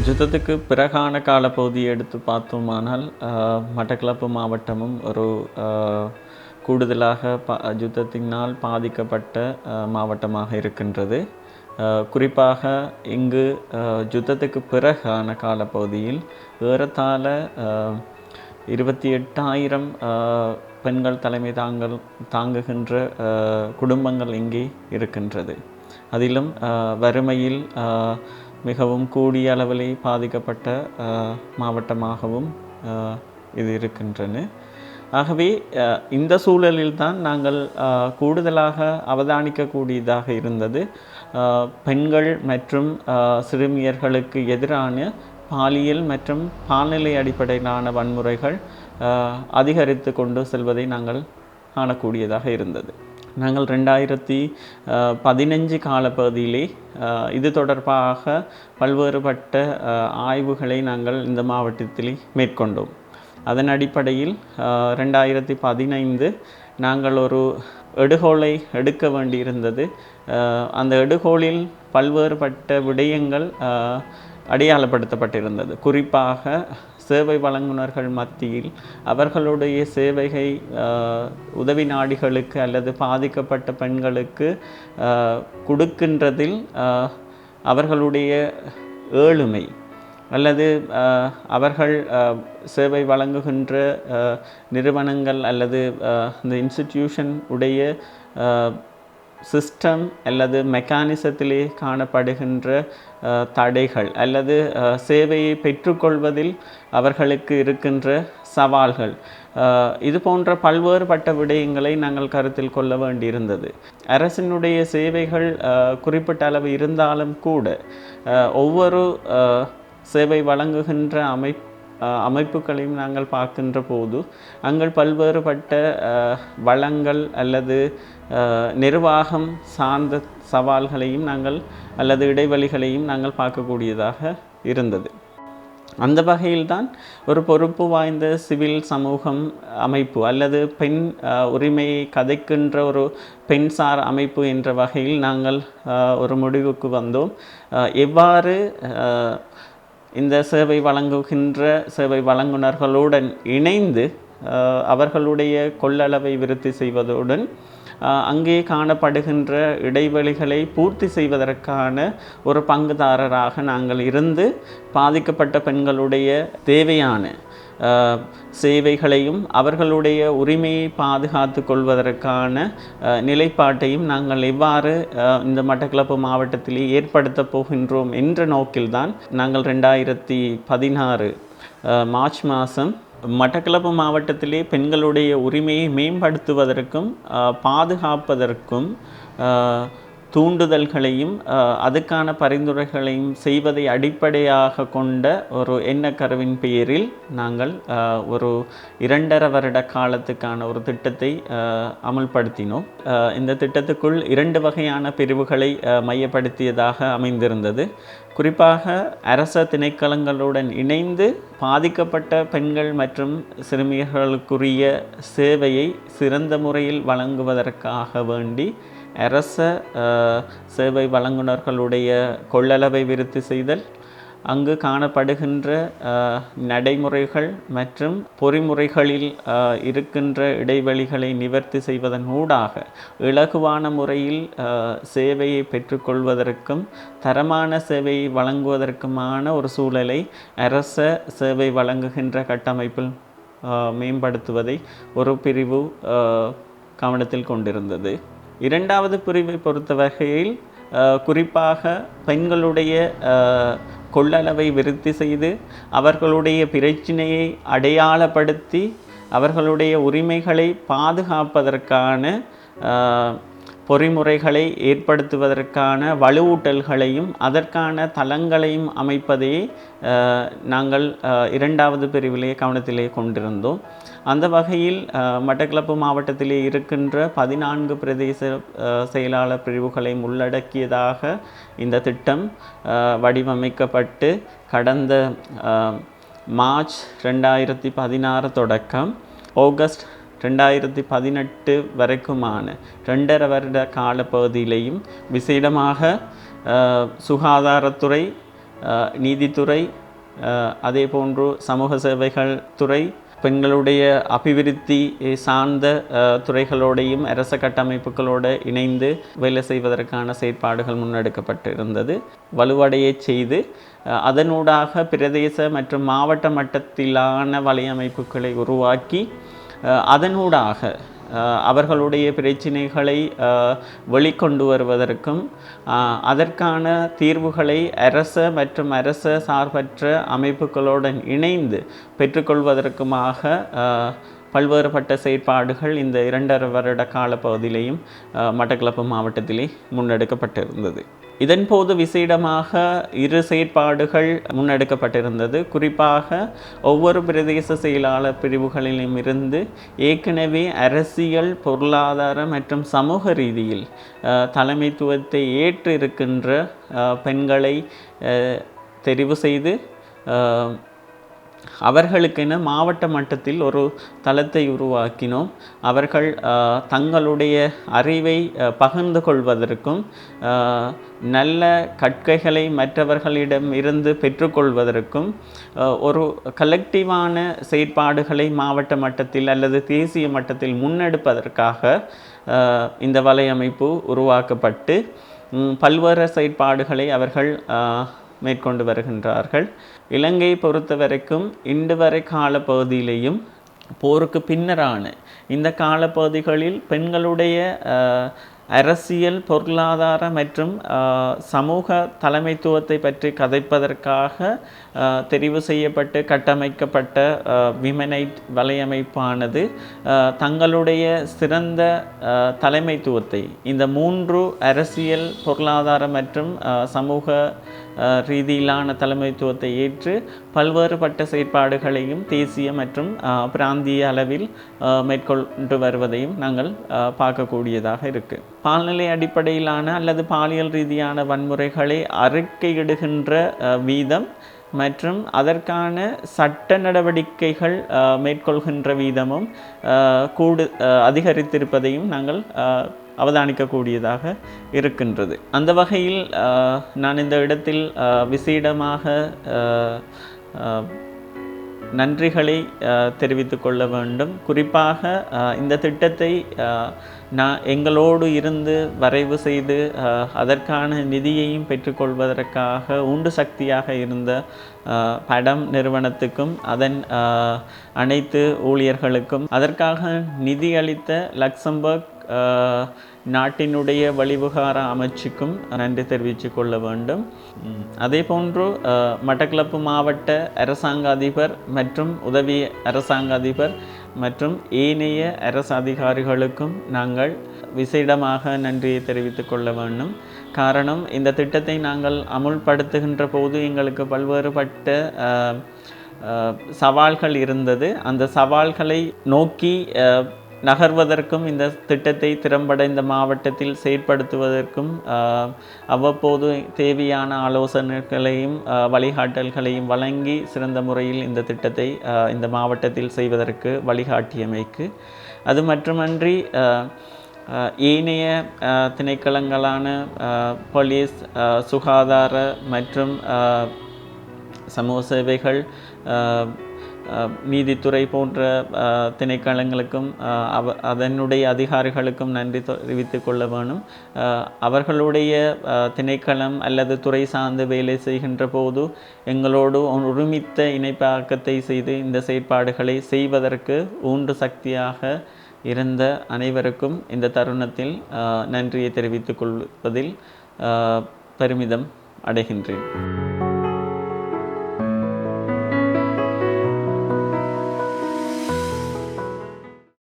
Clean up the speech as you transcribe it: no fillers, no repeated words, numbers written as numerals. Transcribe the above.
யுத்தத்துக்கு பிறகான காலப்பகுதியை எடுத்து பார்த்தோமானால் மட்டக்களப்பு மாவட்டமும் ஒரு கூடுதலாக யுத்தத்தினால் பாதிக்கப்பட்ட மாவட்டமாக இருக்கின்றது. குறிப்பாக இங்கு யுத்தத்துக்கு பிறகான காலப்பகுதியில் ஏறத்தாழ 28,000 பெண்கள் தலைமை தாங்குகின்ற குடும்பங்கள் இங்கே இருக்கின்றது. அதிலும் வறுமையில் மிகவும் கூடிய அளவிலே பாதிக்கப்பட்ட மாவட்டமாகவும் இது இருக்கின்றன. ஆகவே இந்த சூழலில்தான் நாங்கள் கூடுதலாக அவதானிக்கக்கூடியதாக இருந்தது பெண்கள் மற்றும் சிறுமியர்களுக்கு எதிரான பாலியல் மற்றும் பால்நிலை அடிப்படையிலான வன்முறைகள் அதிகரித்து கொண்டு செல்வதை நாங்கள் காணக்கூடியதாக இருந்தது. நாங்கள் 2015 காலப்பகுதியிலே இது தொடர்பாக பல்வேறுபட்ட ஆய்வுகளை நாங்கள் இந்த மாவட்டத்தில் மேற்கொண்டோம். அதன் அடிப்படையில் 2015 நாங்கள் ஒரு எடுகோலை எடுக்க வேண்டியிருந்தது. அந்த எடுகோலில் பல்வேறுபட்ட விடயங்கள் அடையாளப்படுத்தப்பட்டிருந்தது. குறிப்பாக சேவை வழங்குனர்கள் மத்தியில் அவர்களுடைய சேவைகை உதவி நாடிகளுக்கு அல்லது பாதிக்கப்பட்ட பெண்களுக்கு கொடுக்கின்றதில் அவர்களுடைய ஏழ்மை அல்லது அவர்கள் சேவை வழங்குகின்ற நிறுவனங்கள் அல்லது இந்த இன்ஸ்டிடியூஷன் உடைய சிஸ்டம் அல்லது மெக்கானிசத்திலே காணப்படுகின்ற தடைகள் அல்லது சேவையை பெற்றுக்கொள்வதில் அவர்களுக்கு இருக்கின்ற சவால்கள், இது போன்ற பல்வேறுபட்ட விடயங்களை நாங்கள் கருத்தில் கொள்ள வேண்டியிருந்தது. அரசினுடைய சேவைகள் குறிப்பிட்ட அளவு இருந்தாலும் கூட ஒவ்வொரு சேவை வழங்குகின்ற அமைப்புகளையும் நாங்கள் பார்க்கின்ற போது அங்கே பல்வேறுபட்ட வளங்கள் அல்லது நிர்வாகம் சார்ந்த சவால்களையும் நாங்கள் அல்லது இடைவெளிகளையும் நாங்கள் பார்க்கக்கூடியதாக இருந்தது. அந்த வகையில்தான் ஒரு பொறுப்பு வாய்ந்த சிவில் சமூகம் அமைப்பு அல்லது பெண் உரிமையை கதைக்கின்ற ஒரு பெண்சார் அமைப்பு என்ற வகையில் நாங்கள் ஒரு முடிவுக்கு வந்தோம். எவ்வாறு இந்த சேவை வழங்குனர்களுடன் இணைந்து அவர்களுடைய கொள்ளளவை விருத்தி செய்வதுடன் அங்கே காணப்படுகின்ற இடைவெளிகளை பூர்த்தி செய்வதற்கான ஒரு பங்குதாரராக நாங்கள் இருந்து பாதிக்கப்பட்ட பெண்களுடைய தேவையான சேவைகளையும் அவர்களுடைய உரிமையை பாதுகாத்து கொள்வதற்கான நிலைப்பாட்டையும் நாங்கள் எவ்வாறு இந்த மட்டக்களப்பு மாவட்டத்திலே ஏற்படுத்த போகின்றோம் என்ற நோக்கில்தான் நாங்கள் 2016 மார்ச் மாதம் மட்டக்களப்பு மாவட்டத்திலே பெண்களுடைய உரிமையை மேம்படுத்துவதற்கும் பாதுகாப்பதற்கும் தூண்டுதல்களையும் அதுக்கான பரிந்துரைகளையும் செய்வதை அடிப்படையாக கொண்ட ஒரு எண்ணக்கருவின் பெயரில் நாங்கள் ஒரு 2.5 வருட காலத்துக்கான ஒரு திட்டத்தை அமுல்படுத்தினோம். இந்த திட்டத்துக்குள் 2 வகையான பிரிவுகளை மையப்படுத்தியதாக அமைந்திருந்தது. குறிப்பாக அரச திணைக்களங்களுடன் இணைந்து பாதிக்கப்பட்ட பெண்கள் மற்றும் சிறுமியர்களுக்குரிய சேவையை சிறந்த முறையில் வழங்குவதற்காக வேண்டி அரச சேவை வழங்குனர்களுடைய கொள்ளளவை விருத்தி செய்தல், அங்கு காணப்படுகின்ற நடைமுறைகள் மற்றும் பொறிமுறைகளில் இருக்கின்ற இடைவெளிகளை நிவர்த்தி செய்வதன் ஊடாக இலகுவான முறையில் சேவையை பெற்றுக்கொள்வதற்கும் தரமான சேவையை வழங்குவதற்குமான ஒரு சூழலை அரச சேவை வழங்குகின்ற கட்டமைப்பில் மேம்படுத்துவதை ஒரு பிரிவு கவனத்தில் கொண்டிருந்தது. 2வது பிரிவை பொறுத்த வகையில் குறிப்பாக பெண்களுடைய கொள்ளளவை விருத்தி செய்து அவர்களுடைய பிரச்சினையை அடையாளப்படுத்தி அவர்களுடைய உரிமைகளை பாதுகாப்பதற்கான பொறிமுறைகளை ஏற்படுத்துவதற்கான வலுவூட்டல்களையும் அதற்கான தளங்களையும் அமைப்பதை நாங்கள் 2வது பிரிவிலே கவனத்திலே கொண்டிருந்தோம். அந்த வகையில் மட்டக்களப்பு மாவட்டத்திலே இருக்கின்ற 14 பிரதேச செயலாளர் பிரிவுகளை உள்ளடக்கியதாக இந்த திட்டம் வடிவமைக்கப்பட்டு கடந்த மார்ச் 2016 தொடக்கம் ஆகஸ்ட் 2018 வரைக்குமான 2.5 வருட காலப்பகுதியிலையும் விசேடமாக சுகாதாரத்துறை நீதித்துறை, அதே போன்று சமூக சேவைகள் துறை, பெண்களுடைய அபிவிருத்தி சார்ந்த துறைகளோடையும் அரச கட்டமைப்புகளோடு இணைந்து வேலை செய்வதற்கான செயற்பாடுகள் முன்னெடுக்கப்பட்டிருந்தது. வலுவடைய செய்து அதனூடாக பிரதேச மற்றும் மாவட்ட மட்டத்திலான வலையமைப்புகளை உருவாக்கி அதனூடாக அவர்களுடைய பிரச்சினைகளை வெளிக்கொண்டு வருவதற்கும் அதற்கான தீர்வுகளை அரச மற்றும் அரச சார்பற்ற அமைப்புகளுடன் இணைந்து பெற்றுக்கொள்வதற்குமாக பல்வேறுபட்ட செயற்பாடுகள் இந்த 2.5 வருட காலப்பகுதியிலேயும் மட்டக்களப்பு மாவட்டத்திலே முன்னெடுக்கப்பட்டிருந்தது. இதன்போது விசேடமாக 2 செயற்பாடுகள் முன்னெடுக்கப்பட்டிருந்தது. குறிப்பாக ஒவ்வொரு பிரதேச செயலாளர் பிரிவுகளிலும் இருந்து ஏற்கனவே அரசியல், பொருளாதார மற்றும் சமூக ரீதியில் தலைமைத்துவத்தை ஏற்று இருக்கின்ற பெண்களை தெரிவு செய்து அவர்களுக்கென மாவட்ட மட்டத்தில் ஒரு தளத்தை உருவாக்கினோம். அவர்கள் தங்களுடைய அறிவை பகிர்ந்து கொள்வதற்கும் நல்ல கற்கைகளை மற்றவர்களிடம் இருந்து பெற்றுக்கொள்வதற்கும் ஒரு கலெக்டிவான செயற்பாடுகளை மாவட்ட மட்டத்தில் அல்லது தேசிய மட்டத்தில் முன்னெடுப்பதற்காக இந்த வலையமைப்பு உருவாக்கப்பட்டு பல்வேறு செயற்பாடுகளை அவர்கள் மேற்கொண்டு வருகின்றார்கள். இலங்கையை பொறுத்த வரைக்கும் இன்று வரை காலப்பகுதியிலேயும் போருக்கு பின்னரான இந்த காலப்பகுதிகளில் பெண்களுடைய அரசியல், பொருளாதார மற்றும் சமூக தலைமைத்துவத்தை பற்றி கதைப்பதற்காக தெரிவு செய்யப்பட்டு கட்டமைக்கப்பட்ட விமனைட் வலையமைப்பானது தங்களுடைய சிறந்த தலைமைத்துவத்தை இந்த 3 அரசியல், பொருளாதார மற்றும் சமூக ரீதியிலான தலைமைத்துவத்தை ஏற்று பல்வேறுபட்ட செயற்பாடுகளையும் தேசிய மற்றும் பிராந்திய அளவில் மேற்கொண்டு வருவதையும் நாங்கள் பார்க்கக்கூடியதாக இருக்குது. பால்நிலை அடிப்படையிலான அல்லது பாலியல் ரீதியான வன்முறைகளை அறிக்கையிடுகின்ற வீதம் மற்றும் அதற்கான சட்ட நடவடிக்கைகள் மேற்கொள்கின்ற வீதமும் அதிகரித்திருப்பதையும் நாங்கள் அவதானிக்கக்கூடியதாக இருக்கின்றது. அந்த வகையில் நான் இந்த இடத்தில் விசேடமாக நன்றிகளை தெரிவித்துக் கொள்ள வேண்டும். குறிப்பாக இந்த திட்டத்தை எங்களோடு இருந்து வரைவு செய்து அதற்கான நிதியையும் பெற்றுக்கொள்வதற்காக உந்து சக்தியாக இருந்த படம் நிறுவனத்துக்கும் அதன் அனைத்து ஊழியர்களுக்கும் அதற்காக நிதி அளித்த லக்சம்பர்க் நாட்டினுடைய வழிவகார அமைச்சுக்கும் நன்றி தெரிவித்துக் கொள்ள வேண்டும். அதே போன்று மட்டக்களப்பு மாவட்ட அரசாங்க அதிபர் மற்றும் உதவி அரசாங்க அதிபர் மற்றும் ஏனைய அரசு அதிகாரிகளுக்கும் நாங்கள் விசேடமாக நன்றியை தெரிவித்துக் கொள்ள வேண்டும். காரணம், இந்த திட்டத்தை நாங்கள் அமுல்படுத்துகின்ற போது எங்களுக்கு பல்வேறுபட்ட சவால்கள் இருந்தது. அந்த சவால்களை நோக்கி நகர்வதற்கும் இந்த திட்டத்தை திறம்பட இந்த மாவட்டத்தில் செயற்படுத்துவதற்கும் அவ்வப்போது தேவையான ஆலோசனைகளையும் வழிகாட்டல்களையும் வழங்கி சிறந்த முறையில் இந்த திட்டத்தை இந்த மாவட்டத்தில் செய்வதற்கு வழிகாட்டியமைக்கு, அது மட்டுமன்றி ஏனைய திணைக்களங்களான போலீஸ், சுகாதார மற்றும் சமூக சேவைகள், நீதித்துறை போன்ற திணைக்களங்களுக்கும் அதனுடைய அதிகாரிகளுக்கும் நன்றி தெரிவித்துக் கொள்ள வேணும். அவர்களுடைய திணைக்களம் அல்லது துறை சார்ந்து வேலை செய்கின்ற போது எங்களோடு ஒருமித்த இணைப்பாக்கத்தை செய்து இந்த செயற்பாடுகளை செய்வதற்கு ஊன்று சக்தியாக இருந்த அனைவருக்கும் இந்த தருணத்தில் நன்றியை தெரிவித்துக் கொள்வதில் பெருமிதம் அடைகின்றேன்.